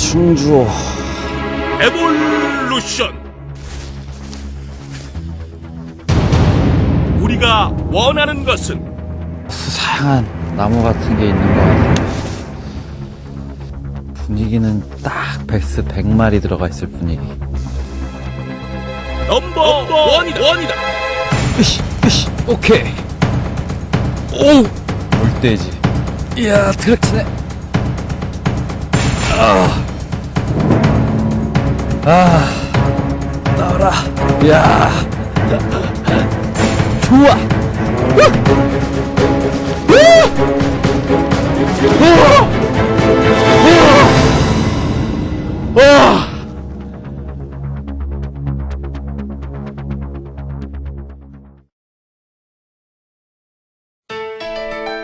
충주호 에볼루션. 우리가 원하는 것은 수상한 나무 같은 게 있는 것 같아요. 분위기는 딱 베스 100마리 들어가 있을 분위기. 넘버 원이다. 으쌰, 오케이. 오! 물돼지. 이야, 드럭치네. 나와라. 이야. 좋아.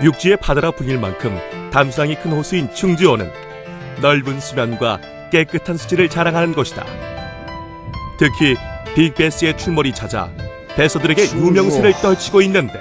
육지의 바다라 불릴 만큼 담수량이 큰 호수인 충주호는 넓은 수면과 깨끗한 수질을 자랑하는 곳이다. 특히 빅베스의 출몰이 찾아 배서들에게 유명세를 떨치고 있는데,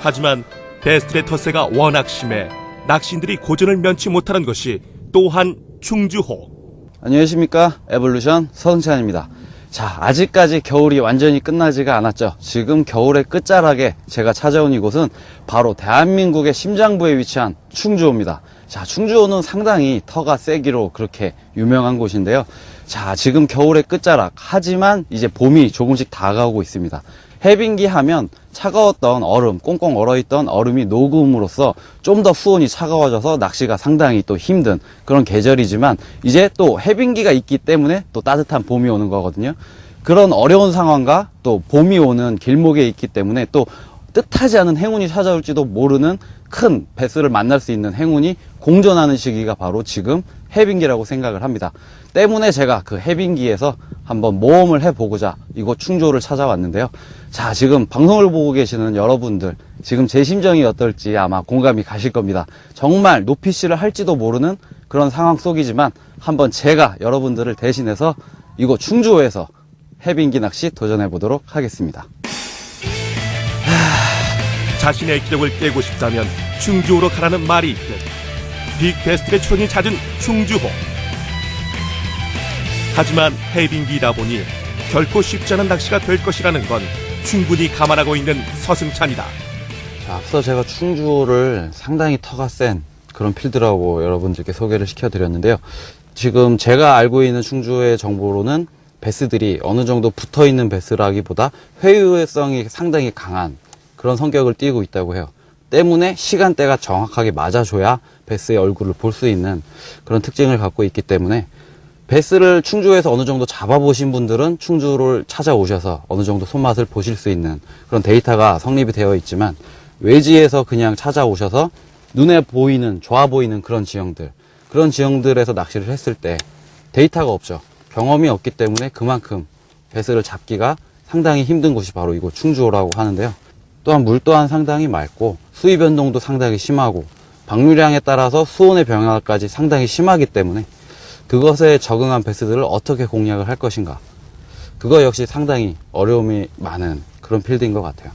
하지만 베스들의 텃세가 워낙 심해 낚시인들이 고전을 면치 못하는 것이 또한 충주호. 안녕하십니까, 에볼루션 서승찬입니다. 자, 아직까지 겨울이 완전히 끝나지가 않았죠. 지금 겨울의 끝자락에 제가 찾아온 이곳은 바로 대한민국의 심장부에 위치한 충주호입니다. 자, 충주호는 상당히 터가 세기로 그렇게 유명한 곳인데요. 자, 지금 겨울의 끝자락, 하지만 이제 봄이 조금씩 다가오고 있습니다. 해빙기 하면 차가웠던 얼음, 꽁꽁 얼어있던 얼음이 녹음으로써 좀 더 수온이 차가워져서 낚시가 상당히 또 힘든 그런 계절이지만, 이제 또 해빙기가 있기 때문에 또 따뜻한 봄이 오는 거거든요. 그런 어려운 상황과 또 봄이 오는 길목에 있기 때문에 또 뜻하지 않은 행운이 찾아올지도 모르는 큰 베스를 만날 수 있는 행운이 공존하는 시기가 바로 지금 해빙기라고 생각을 합니다. 때문에 제가 그 해빙기에서 한번 모험을 해보고자 이곳 충주호를 찾아왔는데요. 자, 지금 방송을 보고 계시는 여러분들, 지금 제 심정이 어떨지 아마 공감이 가실 겁니다. 정말 높이씨를 할지도 모르는 그런 상황 속이지만 한번 제가 여러분들을 대신해서 이곳 충주호에서 해빙기 낚시 도전해 보도록 하겠습니다. 자신의 기록을 깨고 싶다면 충주호로 가라는 말이 있듯, 빅베스트의 출연이 잦은 충주호. 하지만 해빙기이다 보니 결코 쉽지 않은 낚시가 될 것이라는 건 충분히 감안하고 있는 서승찬이다. 자, 앞서 제가 충주호를 상당히 터가 센 그런 필드라고 여러분들께 소개를 시켜드렸는데요. 지금 제가 알고 있는 충주호의 정보로는 베스들이 어느 정도 붙어있는 베스라기보다 회유성이 상당히 강한 그런 성격을 띠고 있다고 해요. 때문에 시간대가 정확하게 맞아줘야 베스의 얼굴을 볼 수 있는 그런 특징을 갖고 있기 때문에, 베스를 충주에서 어느 정도 잡아보신 분들은 충주를 찾아오셔서 어느 정도 손맛을 보실 수 있는 그런 데이터가 성립이 되어 있지만, 외지에서 그냥 찾아오셔서 눈에 보이는, 좋아 보이는 그런 지형들에서 낚시를 했을 때 데이터가 없죠. 경험이 없기 때문에 그만큼 베스를 잡기가 상당히 힘든 곳이 바로 이곳 충주호라고 하는데요. 또한 물 또한 상당히 맑고 수위 변동도 상당히 심하고 방류량에 따라서 수온의 변화까지 상당히 심하기 때문에 그것에 적응한 베스들을 어떻게 공략을 할 것인가, 그거 역시 상당히 어려움이 많은 그런 필드인 것 같아요.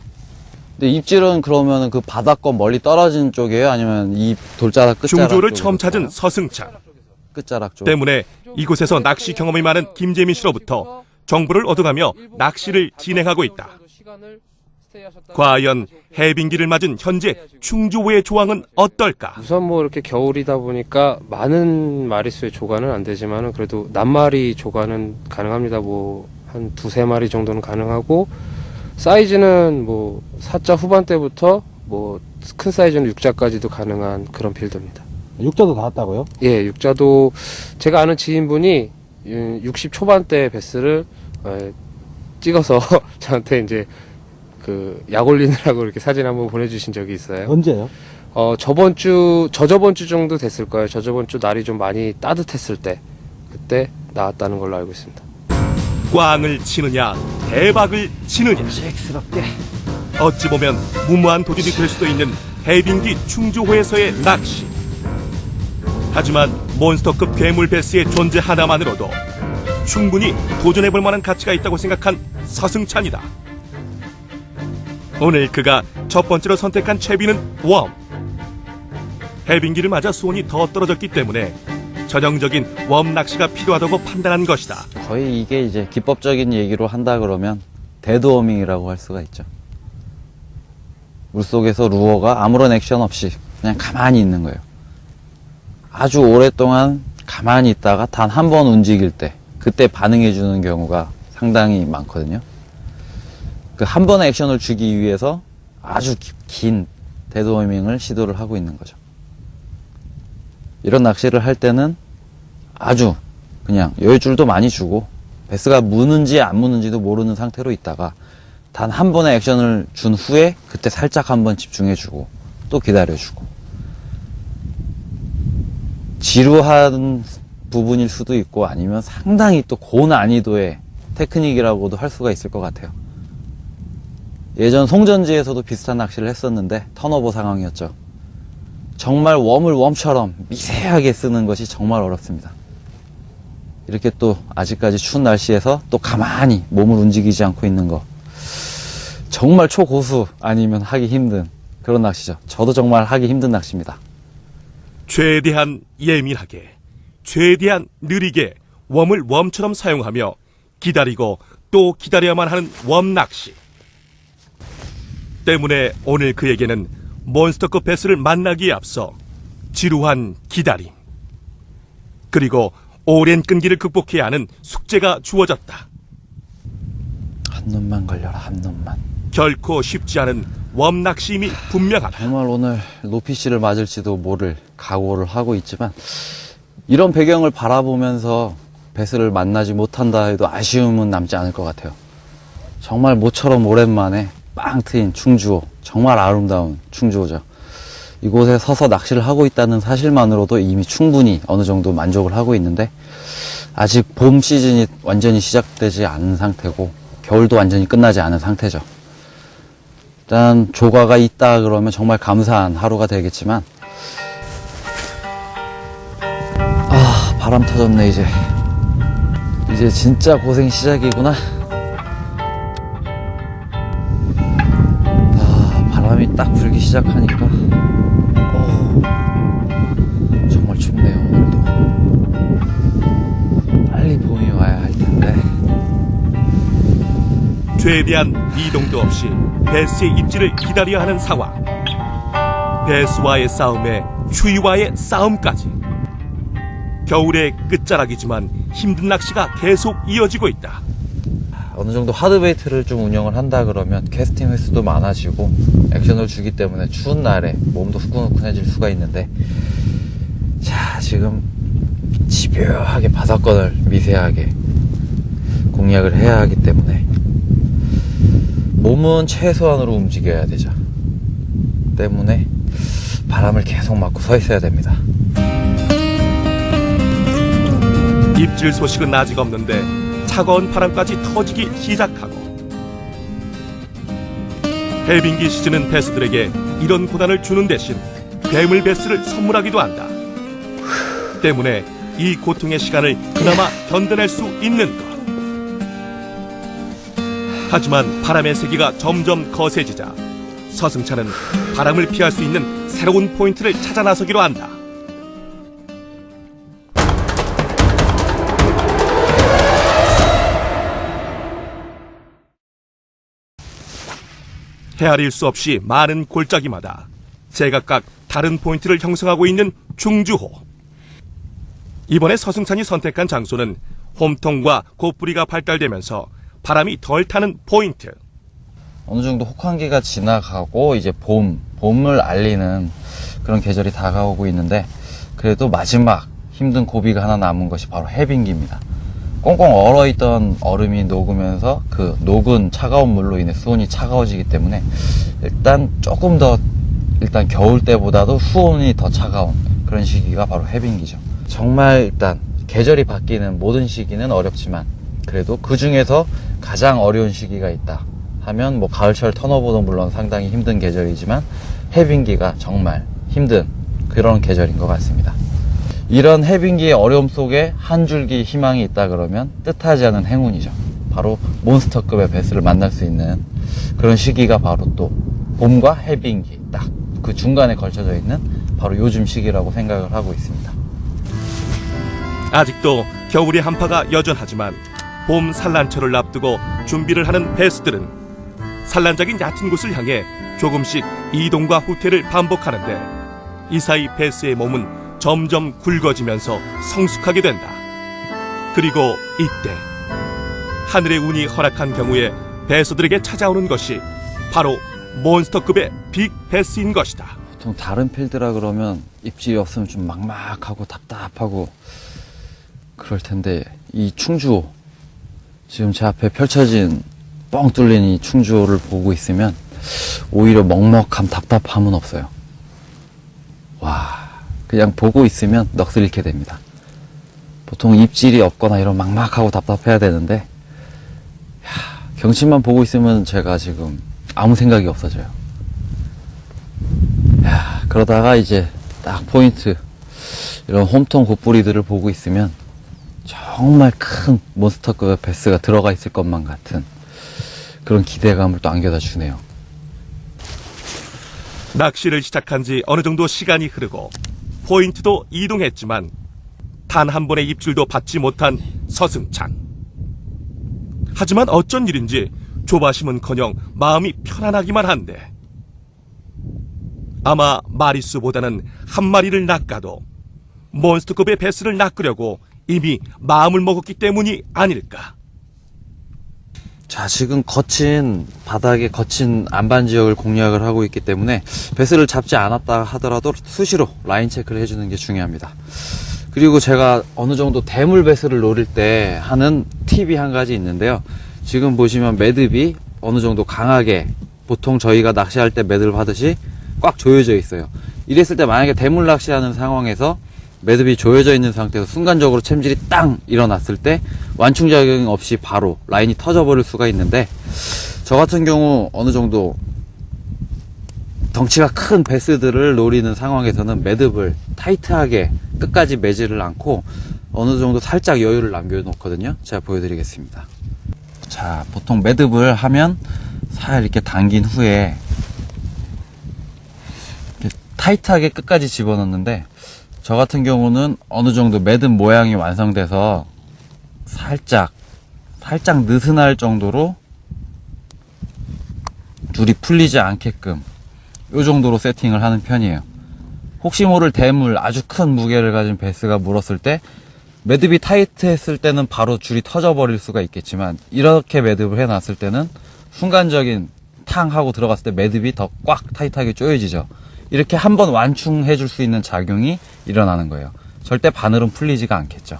근데 입질은 그러면 그 바닷권 멀리 떨어진 쪽이에요? 아니면 이 돌자락 끝자락 충주호를 처음 찾은 서승찬. 끝자락 쪽 때문에 이곳에서 낚시 경험이 많은 김재민 씨로부터 정보를 얻어가며 낚시를 진행하고 있다. 과연 해빙기를 맞은 현재 충주호의 조항은 어떨까? 우선 뭐 이렇게 겨울이다 보니까 많은 마리수의 조과는 안 되지만은 그래도 낱마리 조과는 가능합니다. 뭐 한 두세 마리 정도는 가능하고, 사이즈는 뭐 4자 후반대부터 뭐 큰 사이즈는 6자까지도 가능한 그런 필드입니다. 6자도 나왔다고요? 예, 6자도 제가 아는 지인분이 60 초반대 베스를 찍어서 저한테 이제 그 약 올리느라고 이렇게 사진 한번 보내주신 적이 있어요. 언제요? 저번 주 정도 됐을 거예요. 저번 주 날이 좀 많이 따뜻했을 때, 그때 나왔다는 걸로 알고 있습니다. 꽝을 치느냐 대박을 치느냐, 잭스럽게 어찌 보면 무모한 도전이 될 수도 있는 해빙기 충주호에서의 낚시. 하지만 몬스터급 괴물 베스의 존재 하나만으로도 충분히 도전해볼 만한 가치가 있다고 생각한 서승찬이다. 오늘 그가 첫 번째로 선택한 채비는 웜. 해빙기를 맞아 수온이 더 떨어졌기 때문에 전형적인 웜 낚시가 필요하다고 판단한 것이다. 거의 이게 이제 기법적인 얘기로 한다 그러면 데드워밍이라고 할 수가 있죠. 물속에서 루어가 아무런 액션 없이 그냥 가만히 있는 거예요. 아주 오랫동안 가만히 있다가 단 한 번 움직일 때 그때 반응해 주는 경우가 상당히 많거든요. 그 한 번의 액션을 주기 위해서 아주 긴 데드워밍을 시도를 하고 있는 거죠. 이런 낚시를 할 때는 아주 그냥 여유줄도 많이 주고 베스가 무는지 안 무는지도 모르는 상태로 있다가 단 한 번의 액션을 준 후에 그때 살짝 한번 집중해주고 또 기다려주고, 지루한 부분일 수도 있고 아니면 상당히 또 고난이도의 테크닉이라고도 할 수가 있을 것 같아요. 예전 송전지에서도 비슷한 낚시를 했었는데 턴오버 상황이었죠. 정말 웜을 웜처럼 미세하게 쓰는 것이 정말 어렵습니다. 이렇게 또 아직까지 추운 날씨에서 또 가만히 몸을 움직이지 않고 있는 거, 정말 초고수 아니면 하기 힘든 그런 낚시죠. 저도 정말 하기 힘든 낚시입니다. 최대한 예민하게, 최대한 느리게 웜을 웜처럼 사용하며 기다리고 또 기다려야만 하는 웜 낚시. 때문에 오늘 그에게는 몬스터급 베스를 만나기에 앞서 지루한 기다림, 그리고 오랜 끈기를 극복해야 하는 숙제가 주어졌다. 한 놈만 걸려라, 한 놈만. 결코 쉽지 않은 웜 낚시임이 분명하다. 정말 오늘 노피씨를 맞을지도 모를 각오를 하고 있지만, 이런 배경을 바라보면서 베스를 만나지 못한다 해도 아쉬움은 남지 않을 것 같아요. 정말 모처럼 오랜만에 빵 트인 충주호, 정말 아름다운 충주호죠. 이곳에 서서 낚시를 하고 있다는 사실만으로도 이미 충분히 어느 정도 만족을 하고 있는데, 아직 봄 시즌이 완전히 시작되지 않은 상태고 겨울도 완전히 끝나지 않은 상태죠. 일단 조과가 있다 그러면 정말 감사한 하루가 되겠지만, 바람 터졌네. 이제 진짜 고생 시작이구나. 바람이 딱 불기 시작하니까 정말 춥네요. 오늘도 빨리 봄이 와야 할 텐데. 최대한 미동도 없이 베스의 입질을 기다려야 하는 상황. 베스와의 싸움에 추위와의 싸움까지. 겨울의 끝자락이지만 힘든 낚시가 계속 이어지고 있다. 어느 정도 하드베이트를 좀 운영을 한다 그러면 캐스팅 횟수도 많아지고 액션을 주기 때문에 추운 날에 몸도 후끈후끈해질 수가 있는데, 자, 지금 집요하게 바사건을 미세하게 공략을 해야 하기 때문에 몸은 최소한으로 움직여야 되죠. 때문에 바람을 계속 맞고 서 있어야 됩니다. 입질 소식은 아직 없는데 차가운 바람까지 터지기 시작하고, 해빙기 시즌은 베스들에게 이런 고난을 주는 대신 괴물 베스를 선물하기도 한다. 때문에 이 고통의 시간을 그나마 견뎌낼 수 있는 것. 하지만 바람의 세기가 점점 거세지자 서승찬은 바람을 피할 수 있는 새로운 포인트를 찾아 나서기로 한다. 헤아릴 수 없이 많은 골짜기마다 제각각 다른 포인트를 형성하고 있는 충주호. 이번에 서승찬이 선택한 장소는 홈통과 고뿌리가 발달되면서 바람이 덜 타는 포인트. 어느 정도 혹한기가 지나가고 이제 봄을 알리는 그런 계절이 다가오고 있는데, 그래도 마지막 힘든 고비가 하나 남은 것이 바로 해빙기입니다. 꽁꽁 얼어있던 얼음이 녹으면서 그 녹은 차가운 물로 인해 수온이 차가워지기 때문에 일단 조금 더, 일단 겨울 때보다도 수온이 더 차가운 그런 시기가 바로 해빙기죠. 정말 일단 계절이 바뀌는 모든 시기는 어렵지만 그래도 그 중에서 가장 어려운 시기가 있다 하면 뭐 가을철 턴오버도 물론 상당히 힘든 계절이지만 해빙기가 정말 힘든 그런 계절인 것 같습니다. 이런 해빙기의 어려움 속에 한 줄기 희망이 있다 그러면 뜻하지 않은 행운이죠. 바로 몬스터급의 베스를 만날 수 있는 그런 시기가 바로 또 봄과 해빙기 딱 그 중간에 걸쳐져 있는 바로 요즘 시기라고 생각을 하고 있습니다. 아직도 겨울의 한파가 여전하지만 봄 산란철을 앞두고 준비를 하는 배수들은 산란작인 얕은 곳을 향해 조금씩 이동과 후퇴를 반복하는데 이 사이 배수의 몸은 점점 굵어지면서 성숙하게 된다. 그리고 이때 하늘의 운이 허락한 경우에 배수들에게 찾아오는 것이 바로 몬스터급의 빅 배스인 것이다. 보통 다른 필드라 그러면 입질이 없으면 좀 막막하고 답답하고 그럴 텐데 이 충주호, 지금 제 앞에 펼쳐진 뻥 뚫린 이 충주호를 보고 있으면 오히려 먹먹함, 답답함은 없어요. 와, 그냥 보고 있으면 넋을 잃게 됩니다. 보통 입질이 없거나 이런 막막하고 답답해야 되는데 경치만 보고 있으면 제가 지금 아무 생각이 없어져요. 그러다가 이제 딱 포인트, 이런 홈통 곱부리들을 보고 있으면 정말 큰 몬스터급의 베스가 들어가 있을 것만 같은 그런 기대감을 또 안겨다 주네요. 낚시를 시작한 지 어느 정도 시간이 흐르고 포인트도 이동했지만 단 한 번의 입질도 받지 못한 서승찬. 하지만 어쩐 일인지 조바심은커녕 마음이 편안하기만 한데 아마 마리수보다는 한 마리를 낚아도 몬스터급의 베스를 낚으려고 이미 마음을 먹었기 때문이 아닐까. 자, 지금 거친 바닥에 거친 안반 지역을 공략을 하고 있기 때문에 베스를 잡지 않았다 하더라도 수시로 라인 체크를 해주는 게 중요합니다. 그리고 제가 어느 정도 대물 베스를 노릴 때 하는 팁이 한 가지 있는데요. 지금 보시면 매듭이 어느 정도 강하게, 보통 저희가 낚시할 때 매듭을 하듯이 꽉 조여져 있어요. 이랬을 때 만약에 대물 낚시하는 상황에서 매듭이 조여져 있는 상태에서 순간적으로 챔질이 땅 일어났을 때 완충작용 없이 바로 라인이 터져버릴 수가 있는데, 저 같은 경우 어느 정도 덩치가 큰 베스들을 노리는 상황에서는 매듭을 타이트하게 끝까지 매지를 않고 어느 정도 살짝 여유를 남겨놓거든요. 제가 보여드리겠습니다. 자, 보통 매듭을 하면 살 이렇게 당긴 후에 이렇게 타이트하게 끝까지 집어넣는데, 저 같은 경우는 어느 정도 매듭 모양이 완성돼서 살짝 느슨할 정도로 줄이 풀리지 않게끔 이 정도로 세팅을 하는 편이에요. 혹시 모를 대물, 아주 큰 무게를 가진 베스가 물었을 때 매듭이 타이트했을 때는 바로 줄이 터져버릴 수가 있겠지만, 이렇게 매듭을 해놨을 때는 순간적인 탕 하고 들어갔을 때 매듭이 더 꽉 타이트하게 조여지죠. 이렇게 한번 완충해 줄 수 있는 작용이 일어나는 거예요. 절대 바늘은 풀리지가 않겠죠.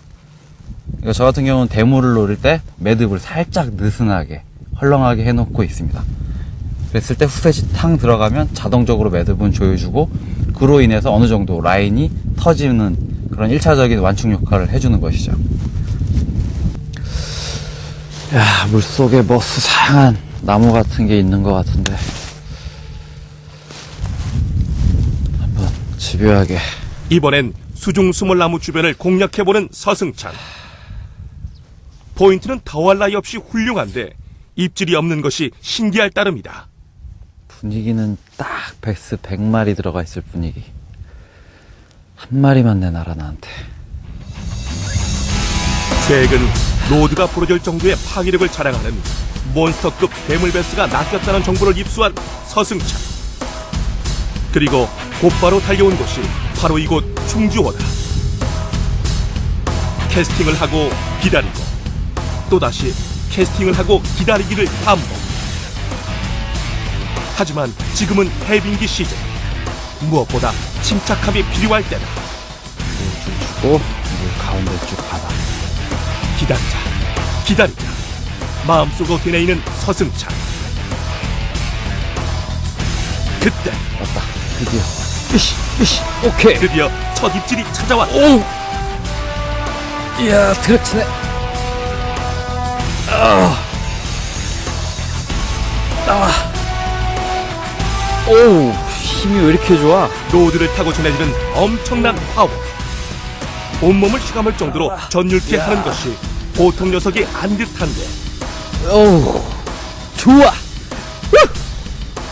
그러니까 저 같은 경우는 대물을 노릴 때 매듭을 살짝 느슨하게 헐렁하게 해놓고 있습니다. 그랬을 때 후세지 탕 들어가면 자동적으로 매듭은 조여주고, 그로 인해서 어느 정도 라인이 터지는 그런 1차적인 완충 역할을 해주는 것이죠. 야, 물속에 뭐 수상한 나무 같은 게 있는 것 같은데 한번 집요하게. 이번엔 수중수몰나무 주변을 공략해보는 서승찬. 포인트는 더할 나위 없이 훌륭한데 입질이 없는 것이 신기할 따름이다. 분위기는 딱 베스 100마리 들어가 있을 분위기. 한 마리만 내놔라 나한테. 최근 로드가 부러질 정도의 파괴력을 자랑하는 몬스터급 대물베스가 낚였다는 정보를 입수한 서승찬. 그리고 곧바로 달려온 곳이 바로 이곳 충주호다. 캐스팅을 하고 기다리고 또다시 캐스팅을 하고 기다리기를 반복. 하지만 지금은 해빙기 시즌. 무엇보다 침착함이 필요할 때다. 물 좀 주고 물 가운데 쭉 받아. 기다리자. 마음속으로 되뇌이는 서승찬. 그때 왔다. 드디어. 오케이. 드디어 첫 입질이 찾아왔다. 오! 이야, 드럭치네. 오, 힘이 왜 이렇게 좋아? 로드를 타고 전해지는 엄청난 파워. 온몸을 휘감을 정도로 전율케 하는 것이 보통 녀석이 안 듯한데, 오, 좋아.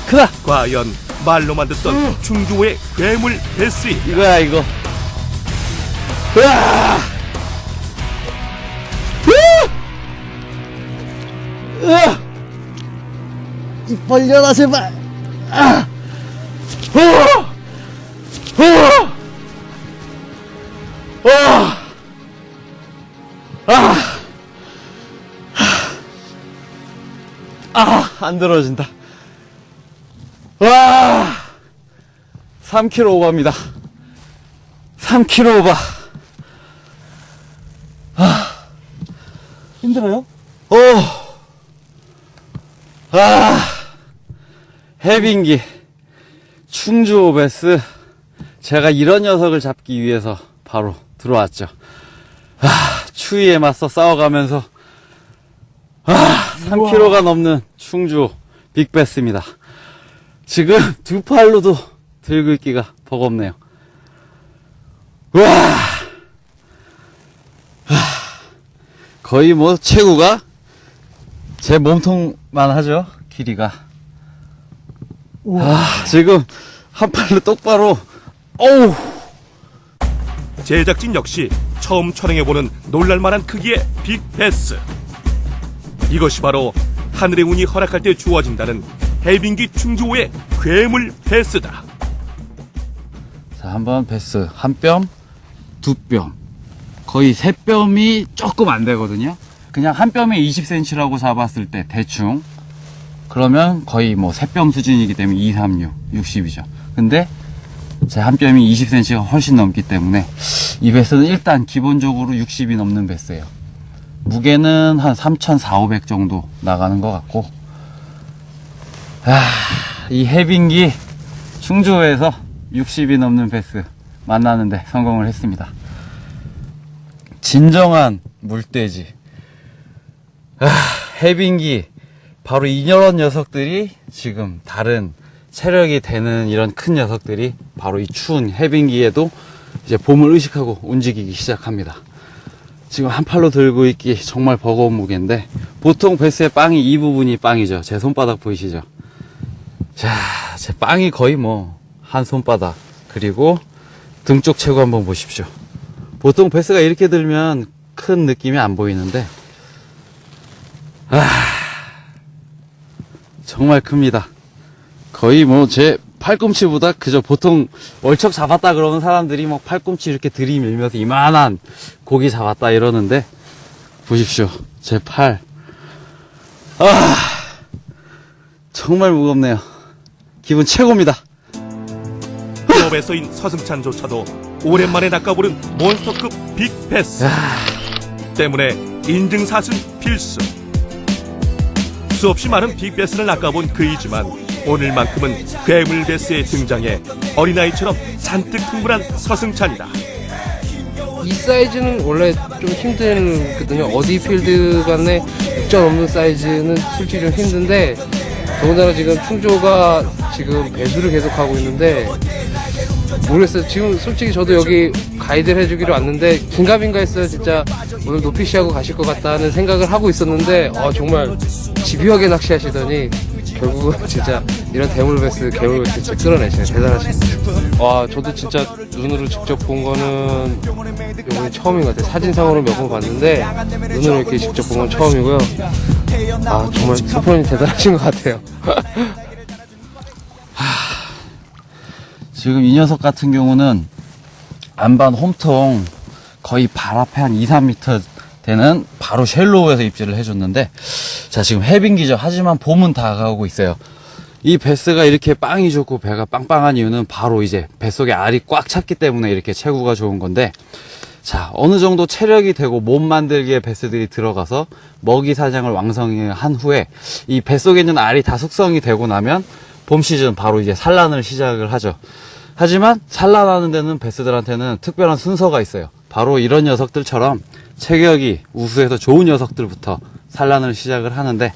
크다. 과연 말로만 듣던 충주호의 괴물 베스인가? 이거야, 이거. 으아! 입 벌려라 제발. 안 들어진다. 와, 3kg 오버입니다. 3kg 오버. 힘들어요? 해빙기 충주 오베스. 제가 이런 녀석을 잡기 위해서 바로 들어왔죠. 추위에 맞서 싸워가면서 3kg가 넘는 충주 빅베스입니다. 지금 두 팔로도 들고 있기가 버겁네요. 와, 거의 뭐 체구가 제 몸통만 하죠. 길이가. 지금 한 팔로 똑바로. 어우. 제작진 역시 처음 촬영해보는 놀랄만한 크기의 빅베스. 이것이 바로 하늘의 운이 허락할 때 주어진다는 해빙기 충주호의 괴물 베스다. 자, 한번 베스 한 뼘, 두 뼘, 거의 세 뼘이 조금 안 되거든요. 그냥 한 뼘에 20cm라고 잡았을 때 대충 그러면 거의 뭐 세 뼘 수준이기 때문에 2, 3, 6, 60이죠. 근데 제 한 뼘이 20cm가 훨씬 넘기 때문에 이 베스는 일단 기본적으로 60이 넘는 베스예요. 무게는 한 3,400, 500 정도 나가는 것 같고, 이 해빙기 충주호에서 60이 넘는 베스 만나는데 성공을 했습니다. 진정한 물돼지. 해빙기 바로 이런 녀석들이 지금 다른 체력이 되는 이런 큰 녀석들이 바로 이 추운 해빙기에도 이제 봄을 의식하고 움직이기 시작합니다. 지금 한 팔로 들고 있기 정말 버거운 무게인데, 보통 베스의 빵이 이 부분이 빵이죠. 제 손바닥 보이시죠? 자, 제 빵이 거의 뭐 한 손바닥. 그리고 등 쪽 체구 한번 보십시오. 보통 베스가 이렇게 들면 큰 느낌이 안 보이는데 정말 큽니다. 거의 뭐 제 팔꿈치보다, 그저 보통 월척 잡았다 그러는 사람들이 뭐 팔꿈치 이렇게 들이밀면서 이만한 고기 잡았다 이러는데, 보십시오. 제 팔. 정말 무겁네요. 기분 최고입니다. 클럽에서인 서승찬조차도 오랜만에 낚아보는 몬스터급 빅베스 때문에 인증샷은 필수. 수없이 많은 빅베스를 낚아본 그이지만 오늘만큼은 괴물베스의 등장에 어린아이처럼 잔뜩 흥분한 서승찬이다. 이 사이즈는 원래 좀 힘들거든요. 어디 필드 간에 6점 넘는 사이즈는 솔직히 좀 힘든데, 더군다나 지금 충주가 지금 배수를 계속 하고 있는데 모르겠어요. 지금 솔직히 저도 여기 가이드를 해주기로 왔는데 긴가민가 했어요. 진짜 오늘 높이시하고 가실 것 같다는 생각을 하고 있었는데 정말 집요하게 낚시하시더니 결국은 진짜 이런 대물베스, 괴물베스 진짜 끌어내시네. 대단하십니다. 와, 저도 진짜 눈으로 직접 본 거는 이번이 처음인 것 같아요. 사진상으로 몇 번 봤는데 눈으로 이렇게 직접 본 건 처음이고요. 정말 서포님 대단하신 것 같아요. 지금 이 녀석 같은 경우는 안반 홈통 거의 발 앞에 한 2, 3m 되는 바로 쉘로우에서 입질을 해줬는데, 자, 지금 해빙기죠. 하지만 봄은 다가오고 있어요. 이 베스가 이렇게 빵이 좋고 배가 빵빵한 이유는 바로 이제 뱃속에 알이 꽉 찼기 때문에 이렇게 체구가 좋은 건데, 자, 어느 정도 체력이 되고 몸 만들기에 베스들이 들어가서 먹이 사냥을 왕성한 후에 이 뱃속에 있는 알이 다 숙성이 되고 나면 봄 시즌 바로 이제 산란을 시작을 하죠. 하지만 산란하는 데는 베스들한테는 특별한 순서가 있어요. 바로 이런 녀석들처럼 체격이 우수해서 좋은 녀석들부터 산란을 시작을 하는데,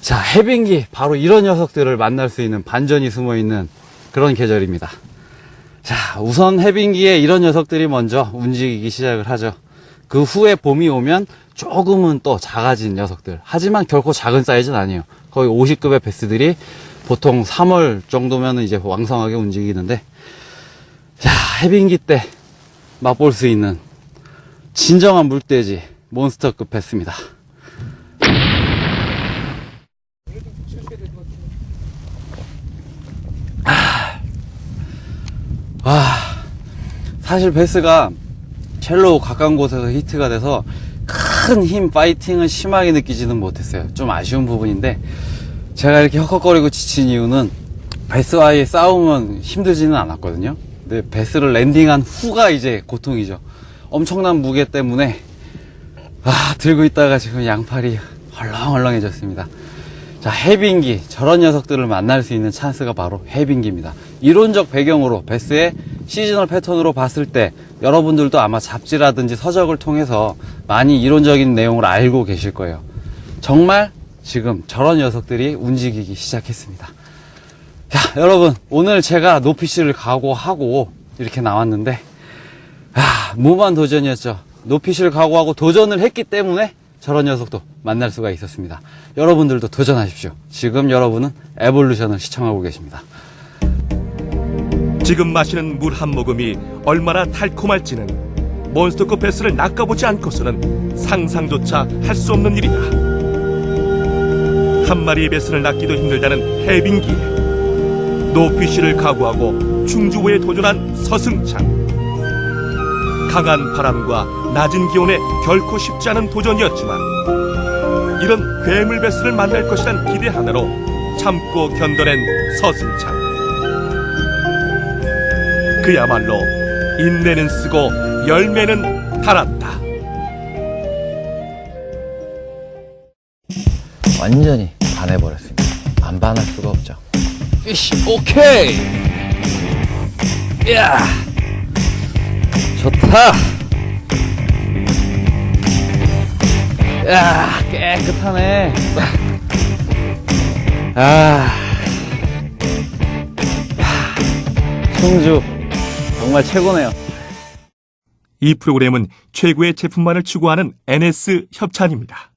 자, 해빙기 바로 이런 녀석들을 만날 수 있는 반전이 숨어있는 그런 계절입니다. 자, 우선 해빙기에 이런 녀석들이 먼저 움직이기 시작을 하죠. 그 후에 봄이 오면 조금은 또 작아진 녀석들, 하지만 결코 작은 사이즈는 아니에요. 거의 50급의 베스들이 보통 3월 정도면 이제 왕성하게 움직이는데, 자, 해빙기 때 맛볼 수 있는 진정한 물돼지 몬스터급 베스입니다. 사실 베스가 첼로 가까운 곳에서 히트가 돼서 큰 힘 파이팅은 심하게 느끼지는 못했어요. 좀 아쉬운 부분인데, 제가 이렇게 헉헉거리고 지친 이유는 베스와의 싸움은 힘들지는 않았거든요. 근데 베스를 랜딩한 후가 이제 고통이죠. 엄청난 무게 때문에 들고 있다가 지금 양팔이 헐렁헐렁해졌습니다. 자, 해빙기, 저런 녀석들을 만날 수 있는 찬스가 바로 해빙기입니다. 이론적 배경으로 베스의 시즈널 패턴으로 봤을 때 여러분들도 아마 잡지라든지 서적을 통해서 많이 이론적인 내용을 알고 계실 거예요. 정말 지금 저런 녀석들이 움직이기 시작했습니다. 자, 여러분, 오늘 제가 노피쉬를 각오하고 이렇게 나왔는데 무모한 도전이었죠. 노피쉬를 각오하고 도전을 했기 때문에 저런 녀석도 만날 수가 있었습니다. 여러분들도 도전하십시오. 지금 여러분은 에볼루션을 시청하고 계십니다. 지금 마시는 물 한 모금이 얼마나 달콤할지는 몬스터급 베스를 낚아보지 않고서는 상상조차 할 수 없는 일이다. 한 마리의 베스를 낚기도 힘들다는 해빙기에 노피쉬를 각오하고 충주호에 도전한 서승찬. 강한 바람과 낮은 기온에 결코 쉽지 않은 도전이었지만 이런 괴물 베스를 만날 것이란 기대 하나로 참고 견뎌낸 서승찬. 그야말로 인내는 쓰고 열매는 달았다. 완전히 반해버렸습니다. 안 반할 수가 없죠. 피쉬 오케이. 이야, 좋다. 야, 깨끗하네. 청주 정말 최고네요. 이 프로그램은 최고의 제품만을 추구하는 NS 협찬입니다.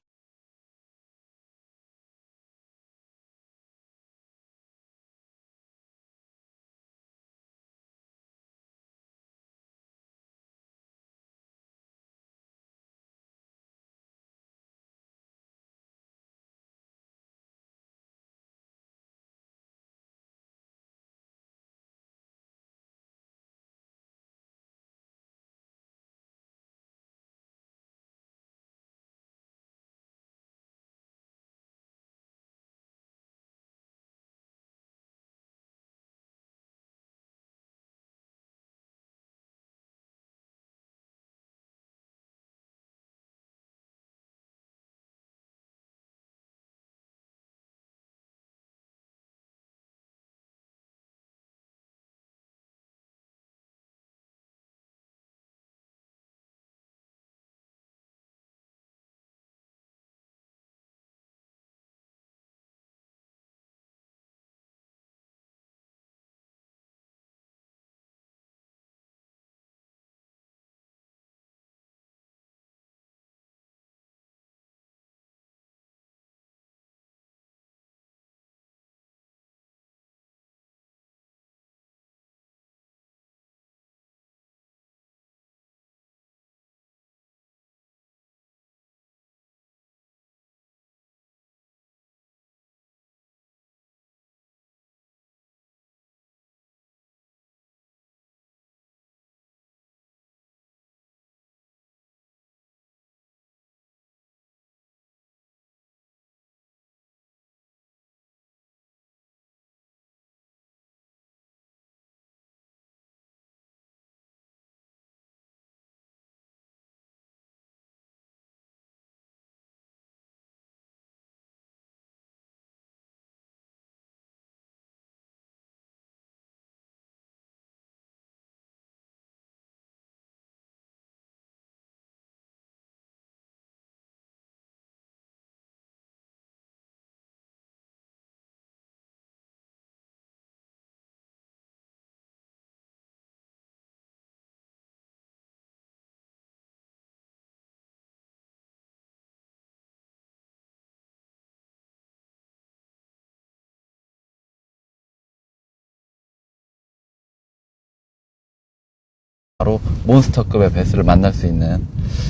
바로 몬스터급의 베스를 만날 수 있는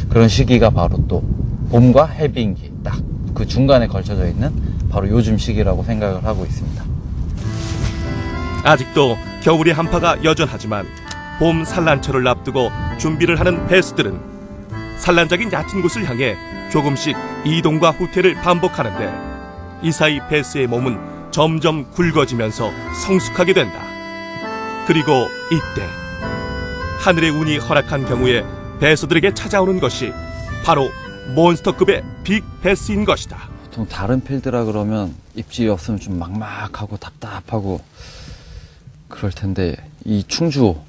그런 시기가 바로 또 봄과 해빙기 딱 그 중간에 걸쳐져 있는 바로 요즘 시기라고 생각을 하고 있습니다. 아직도 겨울의 한파가 여전하지만 봄 산란철을 앞두고 준비를 하는 배수들은 산란작인 얕은 곳을 향해 조금씩 이동과 후퇴를 반복하는데 이 사이 배수의 몸은 점점 굵어지면서 성숙하게 된다. 그리고 이때 하늘의 운이 허락한 경우에 배수들에게 찾아오는 것이 바로 몬스터급의 빅 배스인 것이다. 보통 다른 필드라 그러면 입질이 없으면 좀 막막하고 답답하고 그럴 텐데 이 충주호,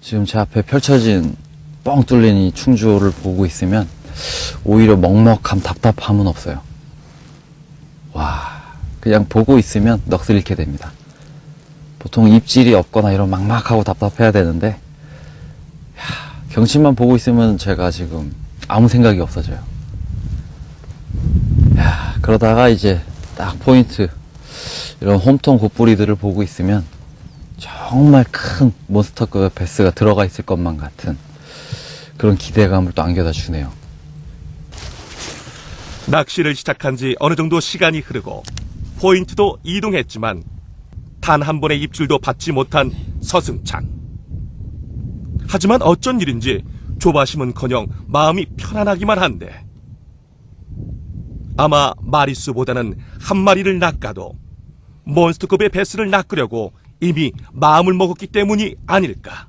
지금 제 앞에 펼쳐진 뻥 뚫린 이 충주호를 보고 있으면 오히려 먹먹함, 답답함은 없어요. 와, 그냥 보고 있으면 넋을 잃게 됩니다. 보통 입질이 없거나 이런 막막하고 답답해야 되는데 경치만 보고 있으면 제가 지금 아무 생각이 없어져요. 그러다가 이제 딱 포인트, 이런 홈통 곱부리들을 보고 있으면 정말 큰 몬스터급의 베스가 들어가 있을 것만 같은 그런 기대감을 또 안겨다 주네요. 낚시를 시작한 지 어느 정도 시간이 흐르고 포인트도 이동했지만 단 한 번의 입질도 받지 못한 서승찬. 하지만 어쩐 일인지 조바심은커녕 마음이 편안하기만 한데 아마 마리수보다는 한 마리를 낚아도 몬스터급의 베스를 낚으려고 이미 마음을 먹었기 때문이 아닐까.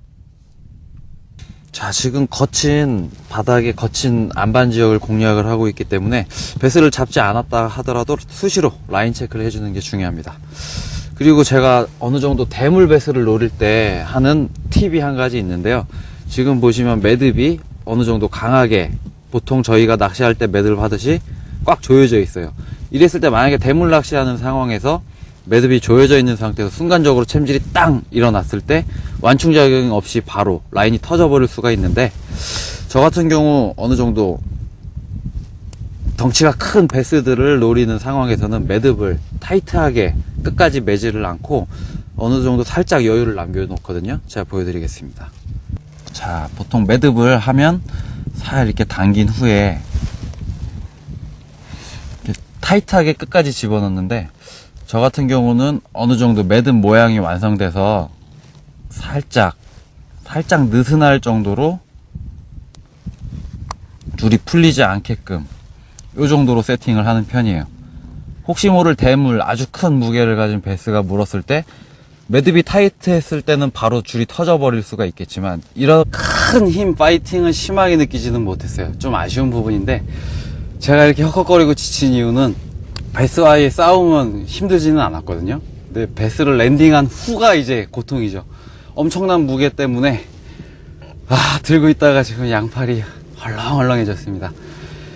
자, 지금 거친 바닥에 거친 안반 지역을 공략을 하고 있기 때문에 베스를 잡지 않았다 하더라도 수시로 라인 체크를 해주는 게 중요합니다. 그리고 제가 어느 정도 대물 베스를 노릴 때 하는 팁이 한 가지 있는데요. 지금 보시면 매듭이 어느 정도 강하게, 보통 저희가 낚시할 때 매듭을 하듯이 꽉 조여져 있어요. 이랬을 때 만약에 대물 낚시하는 상황에서 매듭이 조여져 있는 상태에서 순간적으로 챔질이 땅 일어났을 때 완충작용 없이 바로 라인이 터져버릴 수가 있는데, 저 같은 경우 어느 정도 덩치가 큰 베스들을 노리는 상황에서는 매듭을 타이트하게 끝까지 매지를 않고 어느 정도 살짝 여유를 남겨놓거든요. 제가 보여드리겠습니다. 자, 보통 매듭을 하면 살 이렇게 당긴 후에 이렇게 타이트하게 끝까지 집어넣는데, 저 같은 경우는 어느 정도 매듭 모양이 완성돼서 살짝 느슨할 정도로 줄이 풀리지 않게끔 이 정도로 세팅을 하는 편이에요. 혹시 모를 대물, 아주 큰 무게를 가진 베스가 물었을 때 매듭이 타이트했을 때는 바로 줄이 터져버릴 수가 있겠지만 이런 큰 힘, 파이팅은 심하게 느끼지는 못했어요. 좀 아쉬운 부분인데, 제가 이렇게 헉헉거리고 지친 이유는 베스와의 싸움은 힘들지는 않았거든요. 근데 베스를 랜딩한 후가 이제 고통이죠. 엄청난 무게 때문에 들고 있다가 지금 양팔이 헐렁헐렁해졌습니다.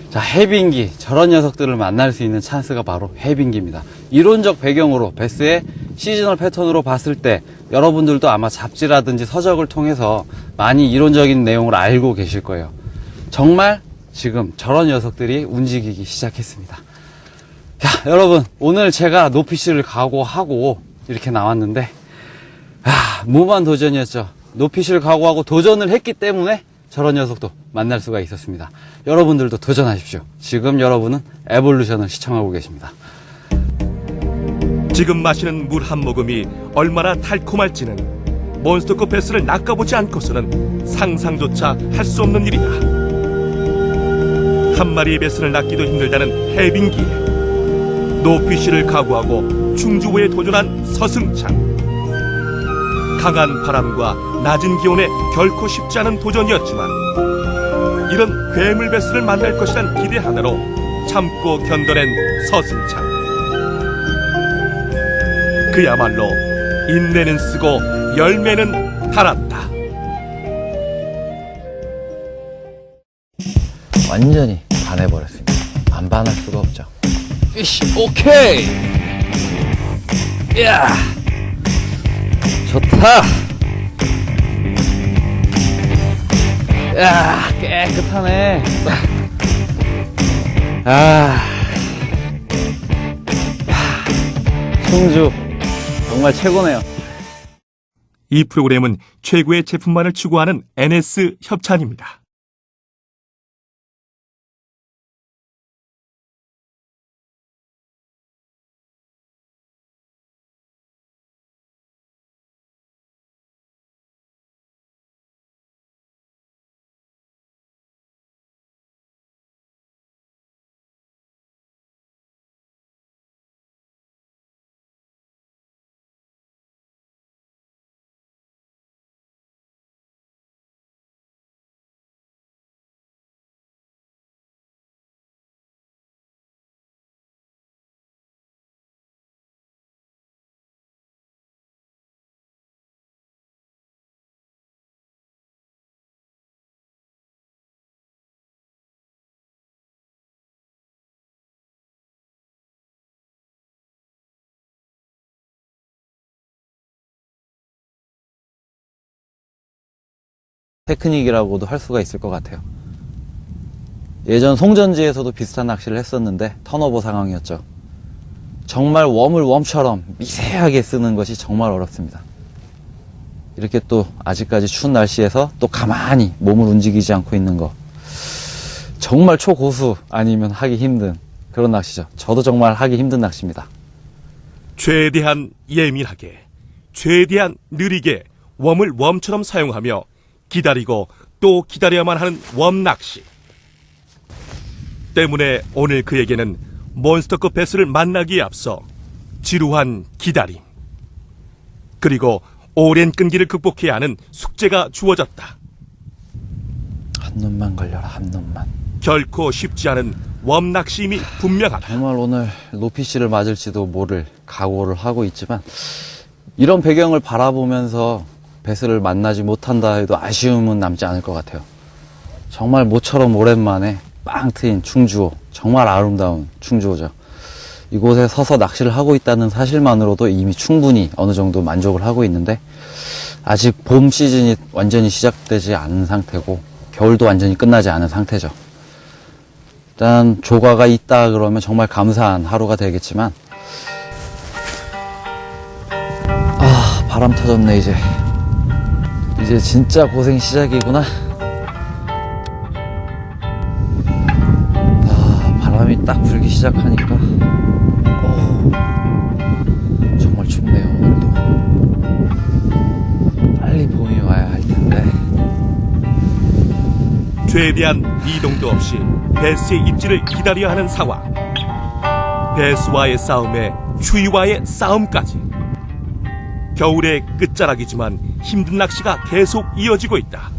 자, 해빙기, 저런 녀석들을 만날 수 있는 찬스가 바로 해빙기입니다. 이론적 배경으로 베스의 시즈널 패턴으로 봤을 때 여러분들도 아마 잡지라든지 서적을 통해서 많이 이론적인 내용을 알고 계실 거예요. 정말 지금 저런 녀석들이 움직이기 시작했습니다. 자, 여러분, 오늘 제가 노피쉬를 각오하고 이렇게 나왔는데 무모한 도전이었죠. 노피쉬를 각오하고 도전을 했기 때문에 저런 녀석도 만날 수가 있었습니다. 여러분들도 도전하십시오. 지금 여러분은 에볼루션을 시청하고 계십니다. 지금 마시는 물 한 모금이 얼마나 달콤할지는 몬스터급 베스를 낚아보지 않고서는 상상조차 할 수 없는 일이다. 한 마리의 베스를 낚기도 힘들다는 해빙기에 노피쉬를 각오하고 충주호에 도전한 서승찬. 강한 바람과 낮은 기온에 결코 쉽지 않은 도전이었지만 이런 괴물 베스를 만날 것이란 기대 하나로 참고 견뎌낸 서승찬. 그야말로 인내는 쓰고 열매는 달았다. 완전히 반해버렸습니다. 안 반할 수가 없죠. 피쉬 오케이. 이야, 좋다. 야, 깨끗하네. 충주 정말 최고네요. 이 프로그램은 최고의 제품만을 추구하는 NS 협찬입니다. 테크닉이라고도 할 수가 있을 것 같아요. 예전 송전지에서도 비슷한 낚시를 했었는데 턴오버 상황이었죠. 정말 웜을 웜처럼 미세하게 쓰는 것이 정말 어렵습니다. 이렇게 또 아직까지 추운 날씨에서 또 가만히 몸을 움직이지 않고 있는 거, 정말 초고수 아니면 하기 힘든 그런 낚시죠. 저도 정말 하기 힘든 낚시입니다. 최대한 예민하게, 최대한 느리게 웜을 웜처럼 사용하며 기다리고 또 기다려야만 하는 웜 낚시. 때문에 오늘 그에게는 몬스터급 배스를 만나기에 앞서 지루한 기다림, 그리고 오랜 끈기를 극복해야 하는 숙제가 주어졌다. 한 놈만 걸려라, 한 놈만. 결코 쉽지 않은 웜 낚시임이 분명하다. 정말 오늘 노피씨를 맞을지도 모를 각오를 하고 있지만, 이런 배경을 바라보면서 배스를 만나지 못한다 해도 아쉬움은 남지 않을 것 같아요. 정말 모처럼 오랜만에 빵 트인 충주호, 정말 아름다운 충주호죠. 이곳에 서서 낚시를 하고 있다는 사실만으로도 이미 충분히 어느 정도 만족을 하고 있는데, 아직 봄 시즌이 완전히 시작되지 않은 상태고 겨울도 완전히 끝나지 않은 상태죠. 일단 조과가 있다 그러면 정말 감사한 하루가 되겠지만, 바람 터졌네. 이제 진짜 고생 시작이구나. 바람이 딱 불기 시작하니까 정말 춥네요. 오늘도 빨리 봄이 와야 할 텐데. 최대한 이동도 없이 배스의 입질을 기다려야 하는 상황. 배스와의 싸움에 추위와의 싸움까지. 겨울의 끝자락이지만 힘든 낚시가 계속 이어지고 있다.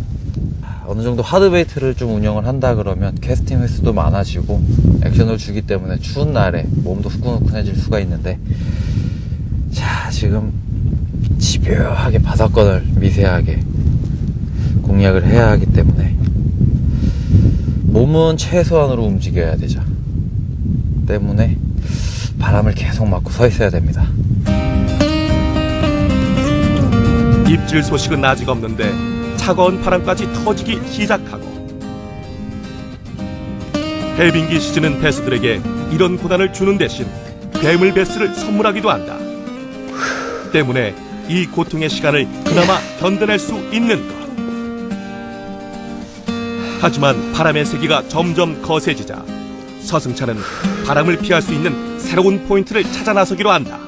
어느 정도 하드베이트를 좀 운영을 한다 그러면 캐스팅 횟수도 많아지고 액션을 주기 때문에 추운 날에 몸도 후끈후끈해질 수가 있는데, 자, 지금 집요하게 바사건을 미세하게 공략을 해야 하기 때문에 몸은 최소한으로 움직여야 되죠. 때문에 바람을 계속 맞고 서 있어야 됩니다. 입질 소식은 아직 없는데 차가운 바람까지 터지기 시작하고, 해빙기 시즌은 배스들에게 이런 고난을 주는 대신 괴물 배스를 선물하기도 한다. 때문에 이 고통의 시간을 그나마 견뎌낼 수 있는 것. 하지만 바람의 세기가 점점 거세지자 서승찬은 바람을 피할 수 있는 새로운 포인트를 찾아 나서기로 한다.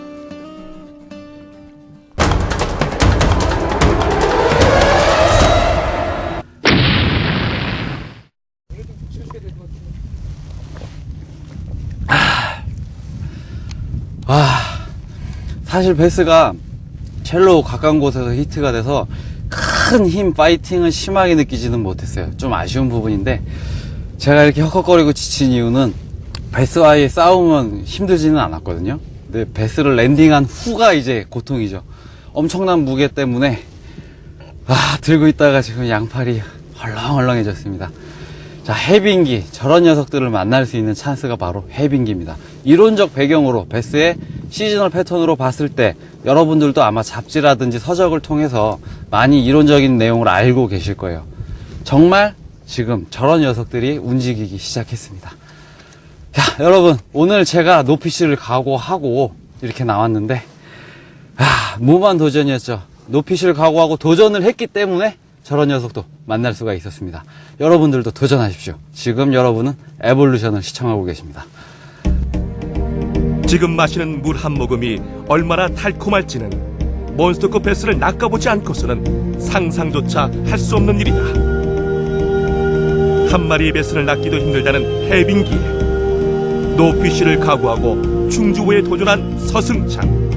사실 베스가 첼로 가까운 곳에서 히트가 돼서 큰 힘 파이팅은 심하게 느끼지는 못했어요. 좀 아쉬운 부분인데, 제가 이렇게 헉헉거리고 지친 이유는 베스와의 싸움은 힘들지는 않았거든요. 근데 베스를 랜딩한 후가 이제 고통이죠. 엄청난 무게 때문에 들고 있다가 지금 양팔이 헐렁헐렁해졌습니다. 자, 해빙기, 저런 녀석들을 만날 수 있는 찬스가 바로 해빙기입니다. 이론적 배경으로 베스의 시즈널 패턴으로 봤을 때 여러분들도 아마 잡지라든지 서적을 통해서 많이 이론적인 내용을 알고 계실 거예요. 정말 지금 저런 녀석들이 움직이기 시작했습니다. 자, 여러분, 오늘 제가 노피씨를 각오하고 이렇게 나왔는데, 무모한 도전이었죠. 노피씨를 각오하고 도전을 했기 때문에 저런 녀석도 만날 수가 있었습니다. 여러분들도 도전하십시오. 지금 여러분은 에볼루션을 시청하고 계십니다. 지금 마시는 물 한 모금이 얼마나 달콤할지는 몬스터급 배스를 낚아보지 않고서는 상상조차 할 수 없는 일이다. 한 마리의 배스를 낚기도 힘들다는 해빙기에 노피쉬를 각오하고 충주호에 도전한 서승찬.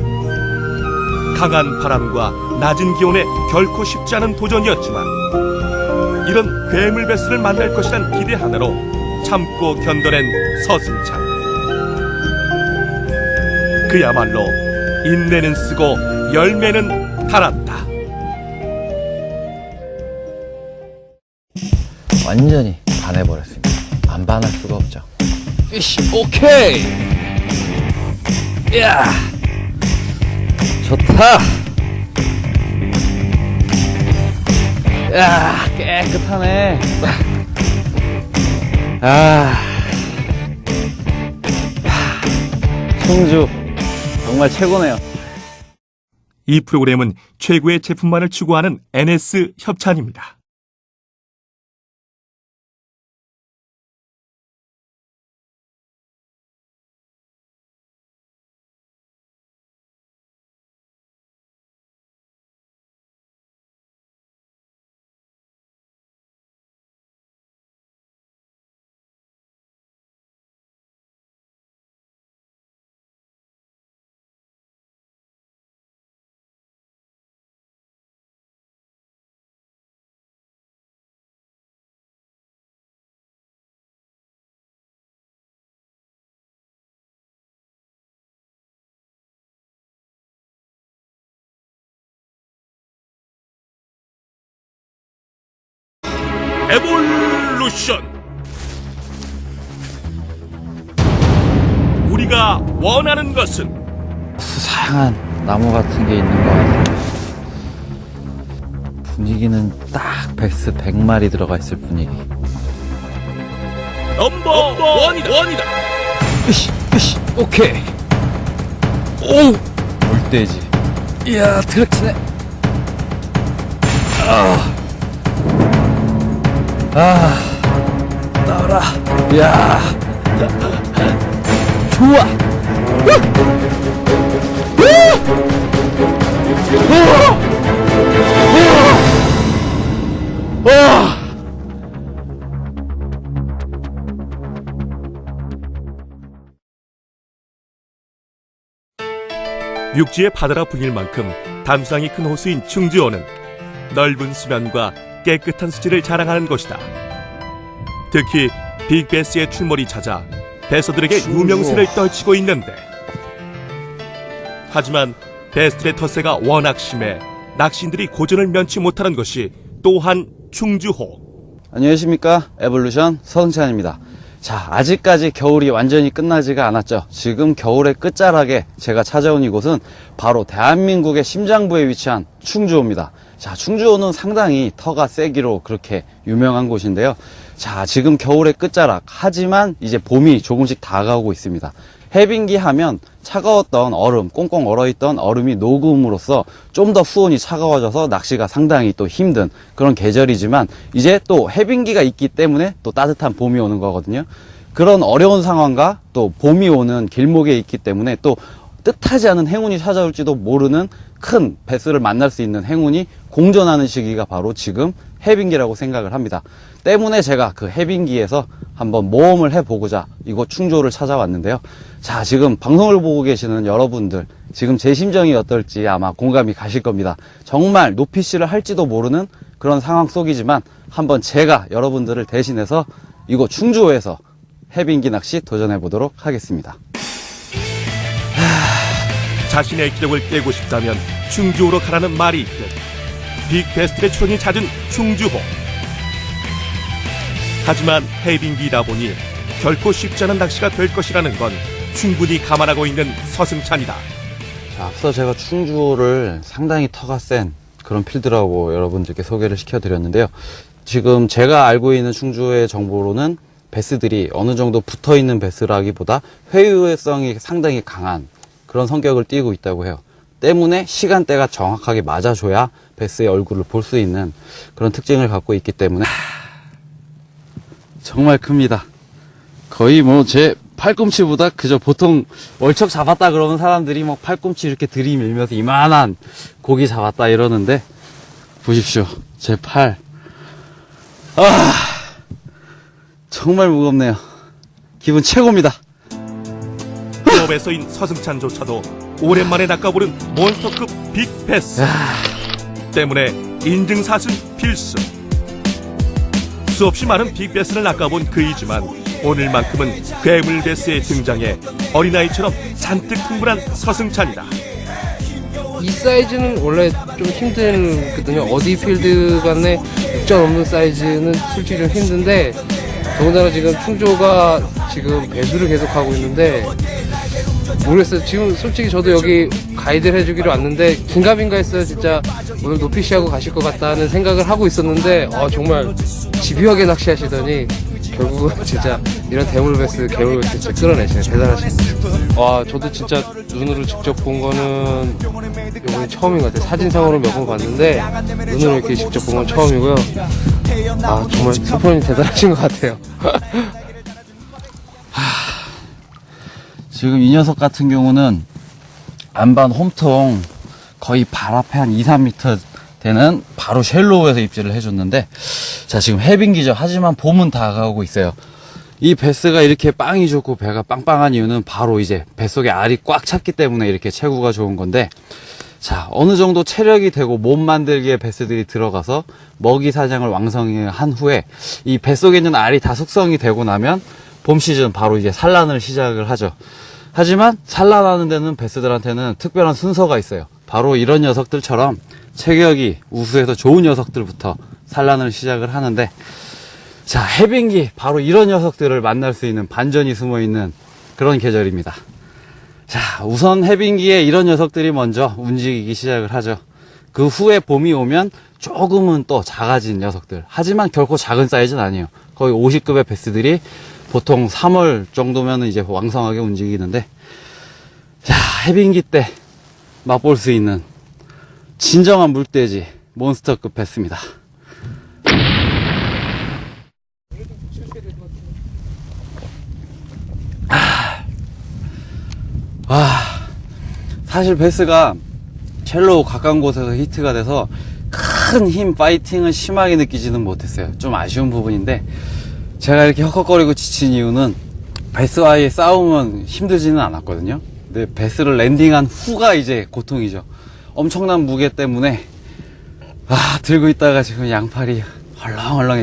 강한 바람과 낮은 기온에 결코 쉽지 않은 도전이었지만, 이런 괴물 배스를 만날 것이란 기대 하나로 참고 견뎌낸 서승찬. 그야말로 인내는 쓰고 열매는 달았다. 완전히 반해버렸습니다. 안 반할 수가 없죠. 피쉬 오케이. 야, 좋다. 야, 깨끗하네. 아, 충주 정말 최고네요. 이 프로그램은 최고의 제품만을 추구하는 NS 협찬입니다. 에볼루션. 우리가 원하는 것은 수상한 나무 같은 게 있는 것 같아요. 분위기는 딱 베스 100마리 들어가 있을 분위기. 넘버 원이다. 으쌰, 오케이. 오! 물돼지. 이야, 드럭치네. 나와라. 이야. 좋아. 육지의 바다라 불릴 만큼 담상이 큰 호수인 충주호는 넓은 수면과 깨끗한 수질을 자랑하는 곳이다. 특히 빅베스의 출몰이 찾아 배서들에게 유명세를 떨치고 있는데, 하지만 베스들의 텃세가 워낙 심해 낚시인들이 고전을 면치 못하는 것이 또한 충주호. 안녕하십니까, 에볼루션 서승찬입니다. 자, 아직까지 겨울이 완전히 끝나지가 않았죠. 지금 겨울의 끝자락에 제가 찾아온 이곳은 바로 대한민국의 심장부에 위치한 충주호입니다. 자, 충주호는 상당히 터가 세기로 그렇게 유명한 곳인데요. 자, 지금 겨울의 끝자락, 하지만 이제 봄이 조금씩 다가오고 있습니다. 해빙기 하면 차가웠던 얼음, 꽁꽁 얼어있던 얼음이 녹음으로써 좀 더 수온이 차가워져서 낚시가 상당히 또 힘든 그런 계절이지만, 이제 또 해빙기가 있기 때문에 또 따뜻한 봄이 오는 거거든요. 그런 어려운 상황과 또 봄이 오는 길목에 있기 때문에 또 뜻하지 않은 행운이 찾아올지도 모르는 큰 베스를 만날 수 있는 행운이 공존하는 시기가 바로 지금 해빙기라고 생각을 합니다. 때문에 제가 그 해빙기에서 한번 모험을 해보고자 이곳 충주호를 찾아왔는데요. 자, 지금 방송을 보고 계시는 여러분들, 지금 제 심정이 어떨지 아마 공감이 가실 겁니다. 정말 높이씨를 할지도 모르는 그런 상황 속이지만 한번 제가 여러분들을 대신해서 이곳 충주호에서 해빙기 낚시 도전해 보도록 하겠습니다. 자신의 기록을 깨고 싶다면 충주호로 가라는 말이 있듯, 빅베스트의 출연이 잦은 충주호. 하지만 해빙기이다 보니 결코 쉽지 않은 낚시가 될 것이라는 건 충분히 감안하고 있는 서승찬이다. 자, 앞서 제가 충주호를 상당히 터가 센 그런 필드라고 여러분들께 소개를 시켜드렸는데요. 지금 제가 알고 있는 충주호의 정보로는 베스들이 어느 정도 붙어있는 베스라기보다 회유성이 상당히 강한 그런 성격을 띠고 있다고 해요. 때문에 시간대가 정확하게 맞아줘야 베스의 얼굴을 볼 수 있는 그런 특징을 갖고 있기 때문에 정말 큽니다. 거의 뭐 제 팔꿈치보다 그저 보통 월척 잡았다 그러는 사람들이 막 팔꿈치 이렇게 들이밀면서 이만한 고기 잡았다 이러는데, 보십시오. 제 팔. 정말 무겁네요. 기분 최고입니다. 클럽에서인 서승찬조차도 오랜만에 낚아보는 몬스터급 빅베스 때문에 인증샷은 필수. 수없이 많은 빅베스를 낚아본 그이지만 오늘만큼은 괴물베스의 등장에 어린아이처럼 잔뜩 흥분한 서승찬이다. 이 사이즈는 원래 좀 힘들거든요. 어디 필드 간에 6점 넘는 사이즈는 솔직히 좀 힘든데, 더군다나 지금 충주호가 지금 배수를 계속하고 있는데 모르겠어요. 지금 솔직히 저도 여기 가이드를 해주기로 왔는데 긴가민가 했어요. 진짜 오늘 높이시하고 가실 것 같다는 생각을 하고 있었는데 정말 집요하게 낚시하시더니 결국은 진짜 이런 대물베스, 개물베스 진짜 끌어내시네. 대단하십니다. 와, 저도 진짜 눈으로 직접 본 거는 이번이 처음인 것 같아요. 사진상으로 몇 번 봤는데 눈으로 이렇게 직접 본 건 처음이고요. 정말 스폰이 대단하신 것 같아요. 지금 이 녀석 같은 경우는 안반 홈통 거의 발 앞에 한 2, 3m 되는 바로 쉘로우에서 입질을 해줬는데, 자, 지금 해빙기죠. 하지만 봄은 다가오고 있어요. 이 베스가 이렇게 빵이 좋고 배가 빵빵한 이유는 바로 이제 뱃속에 알이 꽉 찼기 때문에 이렇게 체구가 좋은 건데, 자, 어느 정도 체력이 되고 몸 만들기에 베스들이 들어가서 먹이 사냥을 왕성히 한 후에 이 뱃속에 있는 알이 다 숙성이 되고 나면 봄 시즌 바로 이제 산란을 시작을 하죠. 하지만 산란하는 데는 베스들한테는 특별한 순서가 있어요. 바로 이런 녀석들처럼 체격이 우수해서 좋은 녀석들부터 산란을 시작을 하는데, 자, 해빙기 바로 이런 녀석들을 만날 수 있는 반전이 숨어있는 그런 계절입니다. 자, 우선 해빙기에 이런 녀석들이 먼저 움직이기 시작을 하죠. 그 후에 봄이 오면 조금은 또 작아진 녀석들, 하지만 결코 작은 사이즈는 아니에요. 거의 50급의 베스들이 보통 3월 정도면 이제 왕성하게 움직이는데, 자, 해빙기 때 맛볼 수 있는 진정한 물돼지 몬스터급 베스입니다. 사실 베스가 첼로 가까운 곳에서 히트가 돼서 큰 힘 파이팅은 심하게 느끼지는 못했어요. 좀 아쉬운 부분인데, 제가 이렇게 헉헉거리고 지친 이유는 베스와의 싸움은 힘들지는 않았거든요. 근데 베스를 랜딩한 후가 이제 고통이죠. 엄청난 무게 때문에 들고 있다가 지금 양팔이 헐렁헐렁해.